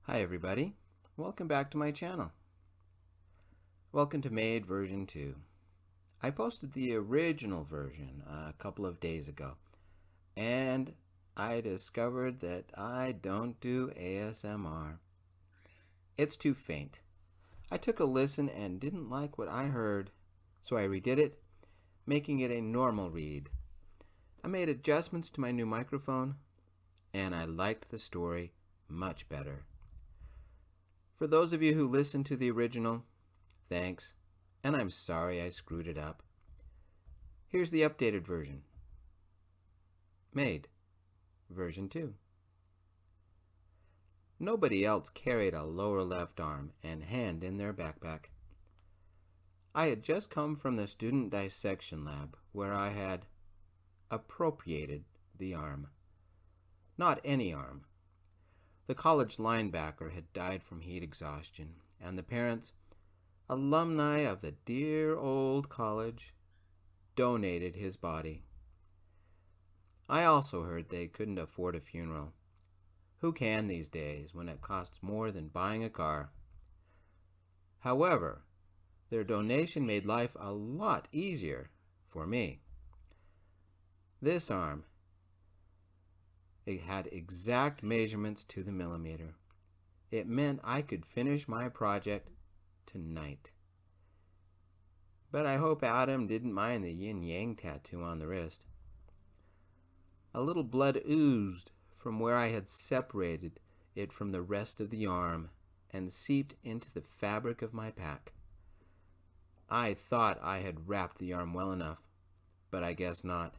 Hi everybody, welcome back to my channel. Welcome to Made version 2. I posted the original version a couple of days ago, and I discovered that I don't do ASMR. It's too faint. I took a listen and didn't like what I heard, so I redid it, making it a normal read. I made adjustments to my new microphone, and I liked the story much better. For those of you who listened to the original, thanks, and I'm sorry I screwed it up. Here's the updated version. Made, version 2. Nobody else carried a lower left arm and hand in their backpack. I had just come from the student dissection lab where I had appropriated the arm. Not any arm. The college linebacker had died from heat exhaustion, and the parents, alumni of the dear old college, donated his body. I also heard they couldn't afford a funeral. Who can these days when it costs more than buying a car? However, their donation made life a lot easier for me. This arm, it had exact measurements to the millimeter. It meant I could finish my project tonight. But I hope Adam didn't mind the yin-yang tattoo on the wrist. A little blood oozed from where I had separated it from the rest of the arm and seeped into the fabric of my pack. I thought I had wrapped the arm well enough, but I guess not.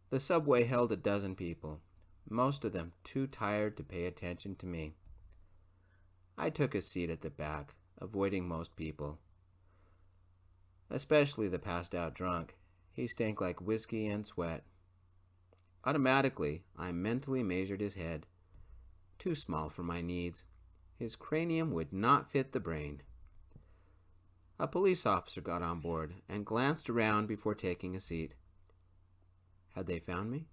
The subway held a dozen people, most of them too tired to pay attention to me. I took a seat at the back, avoiding most people, especially the passed-out drunk. He stank like whiskey and sweat. Automatically, I mentally measured his head. Too small for my needs. His cranium would not fit the brain. A police officer got on board and glanced around before taking a seat. Had they found me?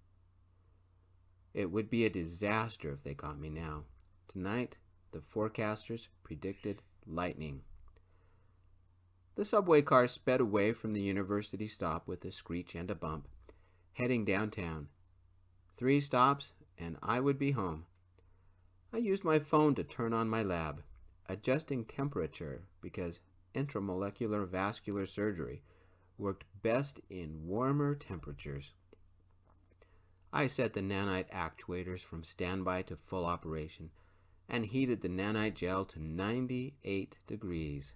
It would be a disaster if they caught me now. Tonight, the forecasters predicted lightning. The subway car sped away from the university stop with a screech and a bump, heading downtown. 3 stops, and I would be home. I used my phone to turn on my lab, adjusting temperature because intramolecular vascular surgery worked best in warmer temperatures. I set the nanite actuators from standby to full operation and heated the nanite gel to 98 degrees.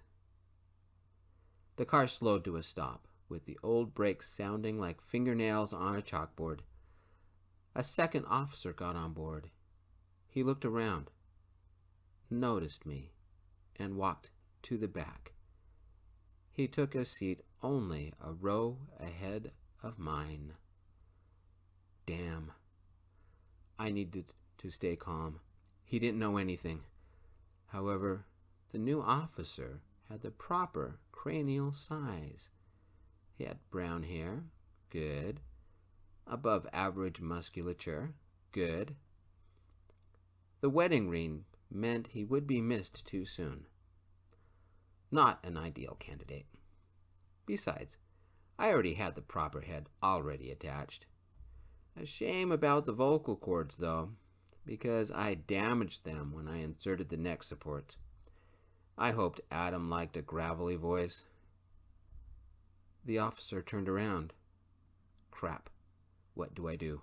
The car slowed to a stop, with the old brakes sounding like fingernails on a chalkboard. A second officer got on board. He looked around, noticed me, and walked to the back. He took a seat only a row ahead of mine. Damn. I needed to stay calm. He didn't know anything. However, the new officer had the proper cranial size. He had brown hair, good. Above average musculature, good. The wedding ring meant he would be missed too soon. Not an ideal candidate. Besides, I already had the proper head already attached. A shame about the vocal cords, though, because I damaged them when I inserted the neck supports. I hoped Adam liked a gravelly voice. The officer turned around. Crap. What do I do?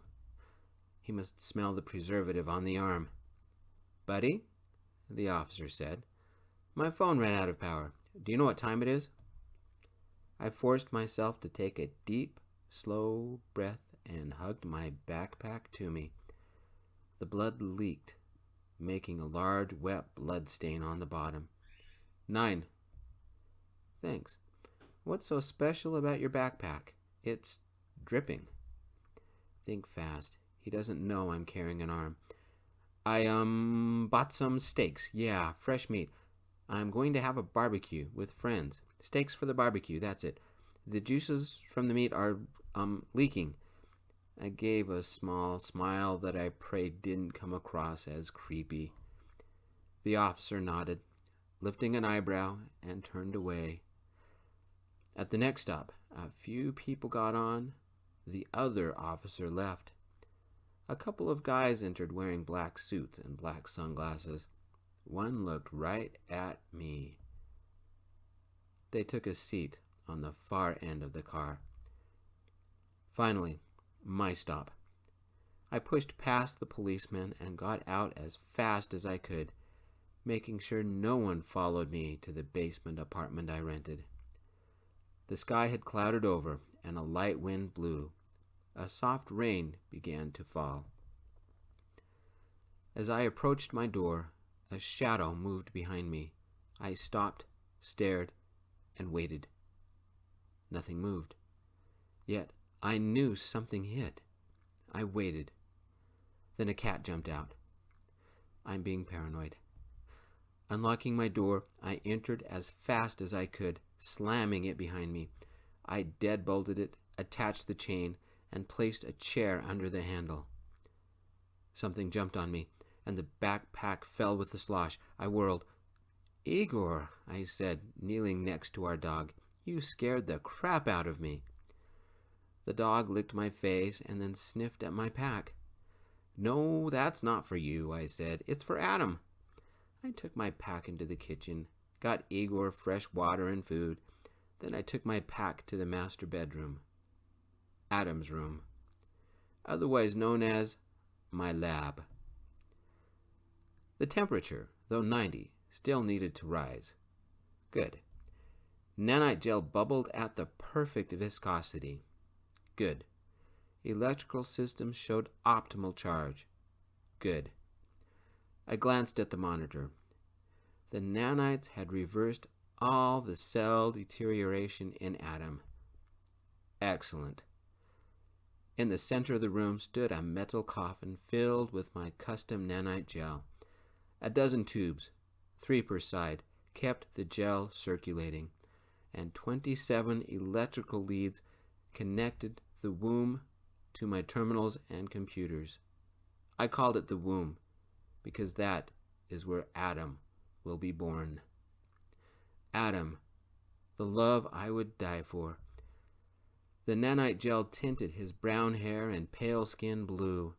He must smell the preservative on the arm. Buddy, the officer said, my phone ran out of power. Do you know what time it is? I forced myself to take a deep, slow breath and hugged my backpack to me. The blood leaked, making a large wet blood stain on the bottom. 9. Thanks. What's so special about your backpack? It's dripping. Think fast. He doesn't know I'm carrying an arm. I bought some steaks. Yeah, fresh meat. I'm going to have a barbecue with friends. Steaks for the barbecue, that's it. The juices from the meat are leaking. I gave a small smile that I prayed didn't come across as creepy. The officer nodded, lifting an eyebrow, and turned away. At the next stop, a few people got on. The other officer left. A couple of guys entered wearing black suits and black sunglasses. One looked right at me. They took a seat on the far end of the car. Finally, my stop. I pushed past the policeman and got out as fast as I could, making sure no one followed me to the basement apartment I rented. The sky had clouded over and a light wind blew. A soft rain began to fall. As I approached my door, a shadow moved behind me. I stopped, stared, and waited. Nothing moved. Yet I knew something hit. I waited. Then a cat jumped out. I'm being paranoid. Unlocking my door, I entered as fast as I could, slamming it behind me. I deadbolted it, attached the chain, and placed a chair under the handle. Something jumped on me, and the backpack fell with a slosh. I whirled. "Igor," I said, kneeling next to our dog, "you scared the crap out of me." The dog licked my face and then sniffed at my pack. "No, that's not for you," I said. "It's for Adam." I took my pack into the kitchen, got Igor fresh water and food. Then I took my pack to the master bedroom, Adam's room, otherwise known as my lab. The temperature, though 90, still needed to rise. Good. Nanite gel bubbled at the perfect viscosity. Good. Electrical systems showed optimal charge. Good. I glanced at the monitor. The nanites had reversed all the cell deterioration in Adam. Excellent. In the center of the room stood a metal coffin filled with my custom nanite gel. A dozen tubes, 3 per side, kept the gel circulating, and 27 electrical leads connected the womb to my terminals and computers. I called it the womb because that is where Adam will be born. Adam, the love I would die for. The nanite gel tinted his brown hair and pale skin blue.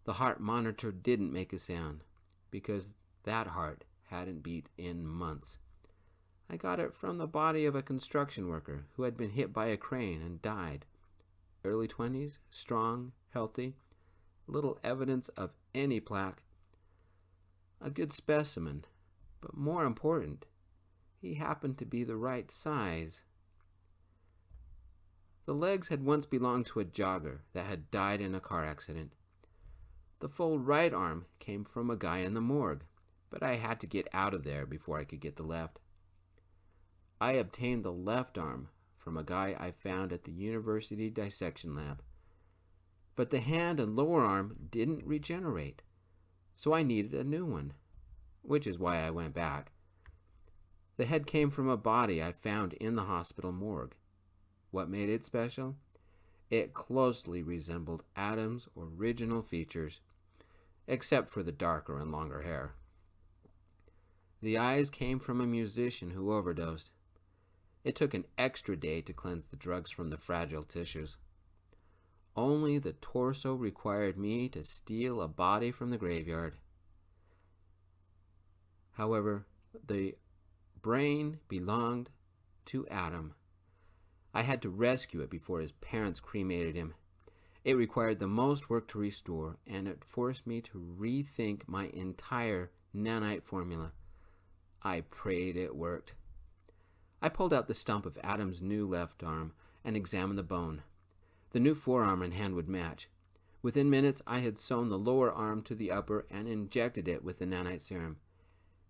The heart monitor didn't make a sound because that heart hadn't beat in months. I got it from the body of a construction worker who had been hit by a crane and died. Early 20s, strong, healthy, little evidence of any plaque. A good specimen, but more important, he happened to be the right size. The legs had once belonged to a jogger that had died in a car accident. The full right arm came from a guy in the morgue, but I had to get out of there before I could get the left. I obtained the left arm from a guy I found at the university dissection lab. But the hand and lower arm didn't regenerate, so I needed a new one, which is why I went back. The head came from a body I found in the hospital morgue. What made it special? It closely resembled Adam's original features, except for the darker and longer hair. The eyes came from a musician who overdosed. It took an extra day to cleanse the drugs from the fragile tissues. Only the torso required me to steal a body from the graveyard. However, the brain belonged to Adam. I had to rescue it before his parents cremated him. It required the most work to restore, and it forced me to rethink my entire nanite formula. I prayed it worked. I pulled out the stump of Adam's new left arm and examined the bone. The new forearm and hand would match. Within minutes, I had sewn the lower arm to the upper and injected it with the nanite serum.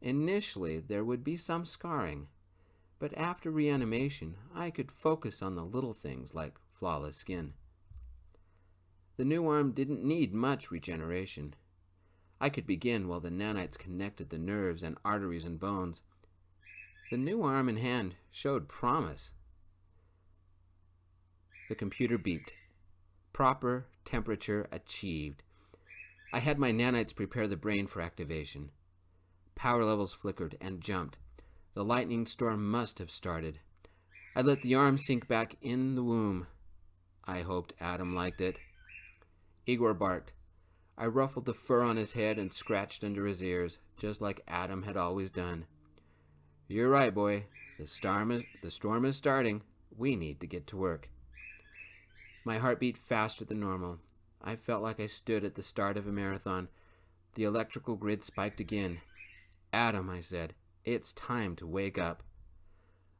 Initially, there would be some scarring, but after reanimation, I could focus on the little things like flawless skin. The new arm didn't need much regeneration. I could begin while the nanites connected the nerves and arteries and bones. The new arm and hand showed promise. The computer beeped. Proper temperature achieved. I had my nanites prepare the brain for activation. Power levels flickered and jumped. The lightning storm must have started. I let the arm sink back in the womb. I hoped Adam liked it. Igor barked. I ruffled the fur on his head and scratched under his ears, just like Adam had always done. You're right, boy. The storm is starting. We need to get to work. My heart beat faster than normal. I felt like I stood at the start of a marathon. The electrical grid spiked again. Adam, I said, it's time to wake up.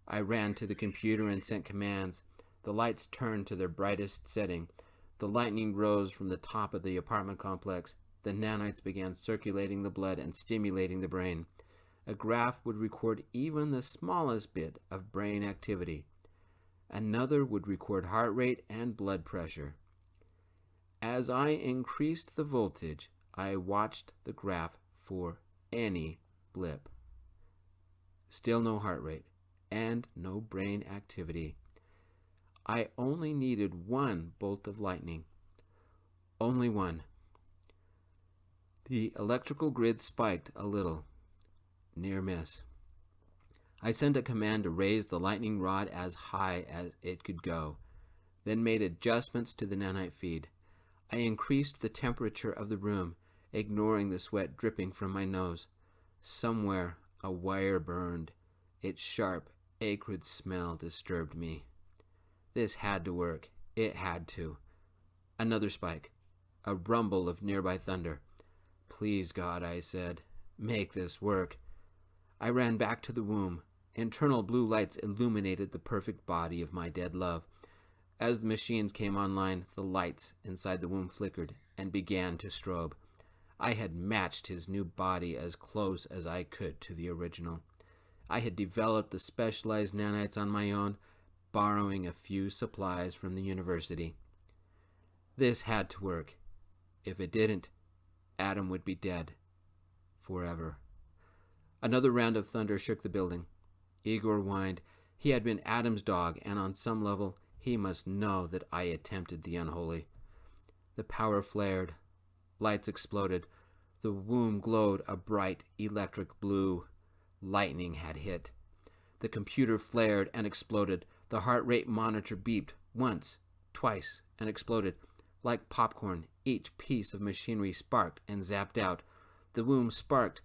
I ran to the computer and sent commands. The lights turned to their brightest setting. The lightning rose from the top of the apartment complex. The nanites began circulating the blood and stimulating the brain. A graph would record even the smallest bit of brain activity. Another would record heart rate and blood pressure. As I increased the voltage, I watched the graph for any blip. Still no heart rate and no brain activity. I only needed one bolt of lightning. Only one. The electrical grid spiked a little. Near miss. I sent a command to raise the lightning rod as high as it could go, then made adjustments to the nanite feed. I increased the temperature of the room, ignoring the sweat dripping from my nose. Somewhere a wire burned. Its sharp, acrid smell disturbed me. This had to work. It had to. Another spike. A rumble of nearby thunder. Please, God, I said, make this work. I ran back to the womb. Internal blue lights illuminated the perfect body of my dead love. As the machines came online, the lights inside the womb flickered and began to strobe. I had matched his new body as close as I could to the original. I had developed the specialized nanites on my own, borrowing a few supplies from the university. This had to work. If it didn't, Adam would be dead. Forever. Another round of thunder shook the building. Igor whined. He had been Adam's dog, and on some level, he must know that I attempted the unholy. The power flared. Lights exploded. The womb glowed a bright electric blue. Lightning had hit. The computer flared and exploded. The heart rate monitor beeped once, twice, and exploded. Like popcorn, each piece of machinery sparked and zapped out. The womb sparked.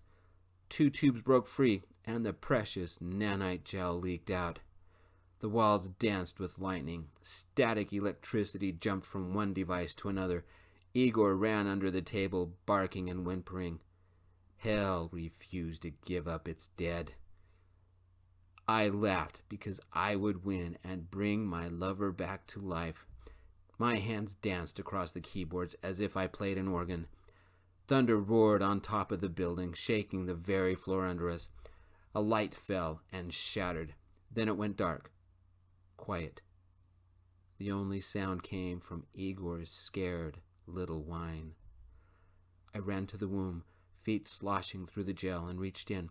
2 tubes broke free, and the precious nanite gel leaked out. The walls danced with lightning. Static electricity jumped from one device to another. Igor ran under the table, barking and whimpering. Hell refused to give up its dead. I laughed because I would win and bring my lover back to life. My hands danced across the keyboards as if I played an organ. Thunder roared on top of the building, shaking the very floor under us. A light fell and shattered. Then it went dark. Quiet. The only sound came from Igor's scared little whine. I ran to the womb, feet sloshing through the gel, and reached in.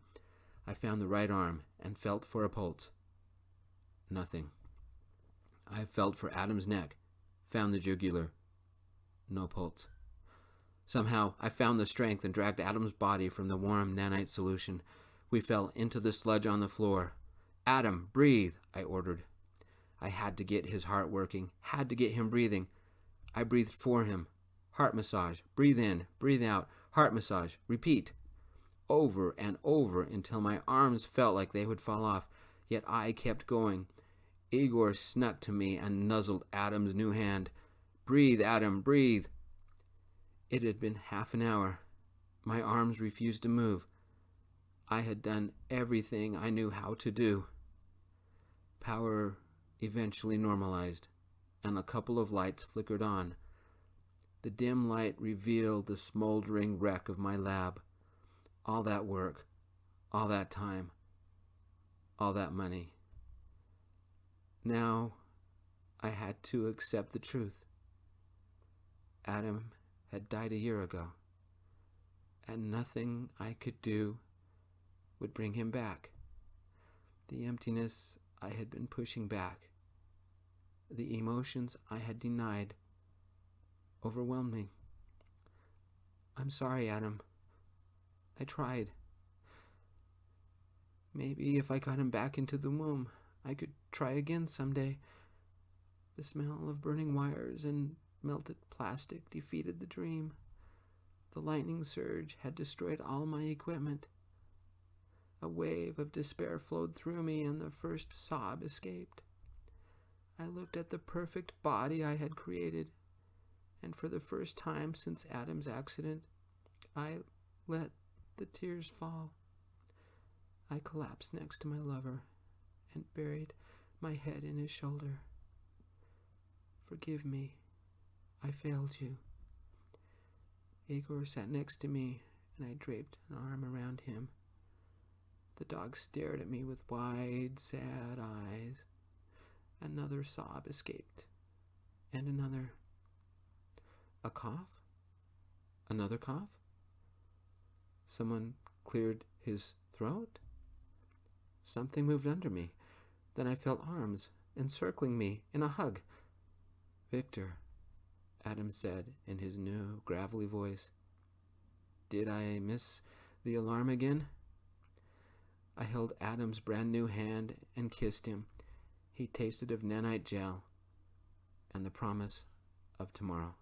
I found the right arm and felt for a pulse. Nothing. I felt for Adam's neck, found the jugular. No pulse. Somehow, I found the strength and dragged Adam's body from the warm nanite solution. We fell into the sludge on the floor. Adam, breathe, I ordered. I had to get his heart working, had to get him breathing. I breathed for him. Heart massage. Breathe in, breathe out. Heart massage. Repeat. Over and over until my arms felt like they would fall off. Yet I kept going. Igor snuck to me and nuzzled Adam's new hand. Breathe, Adam, breathe. It had been half an hour. My arms refused to move. I had done everything I knew how to do. Power eventually normalized, and a couple of lights flickered on. The dim light revealed the smoldering wreck of my lab. All that work, all that time, all that money. Now I had to accept the truth. Adam had died a year ago, and nothing I could do would bring him back. The emptiness I had been pushing back, the emotions I had denied, overwhelmed me. I'm sorry, Adam. I tried. Maybe if I got him back into the womb, I could try again someday. The smell of burning wires and melted plastic defeated the dream. The lightning surge had destroyed all my equipment. A wave of despair flowed through me, and the first sob escaped. I looked at the perfect body I had created, and for the first time since Adam's accident, I let the tears fall. I collapsed next to my lover and buried my head in his shoulder. Forgive me, I failed you. Igor sat next to me, and I draped an arm around him. The dog stared at me with wide, sad eyes. Another sob escaped, and another. A cough? Another cough? Someone cleared his throat? Something moved under me. Then I felt arms encircling me in a hug. Victor, Adam said in his new, gravelly voice. Did I miss the alarm again? I held Adam's brand new hand and kissed him. He tasted of nanite gel and the promise of tomorrow.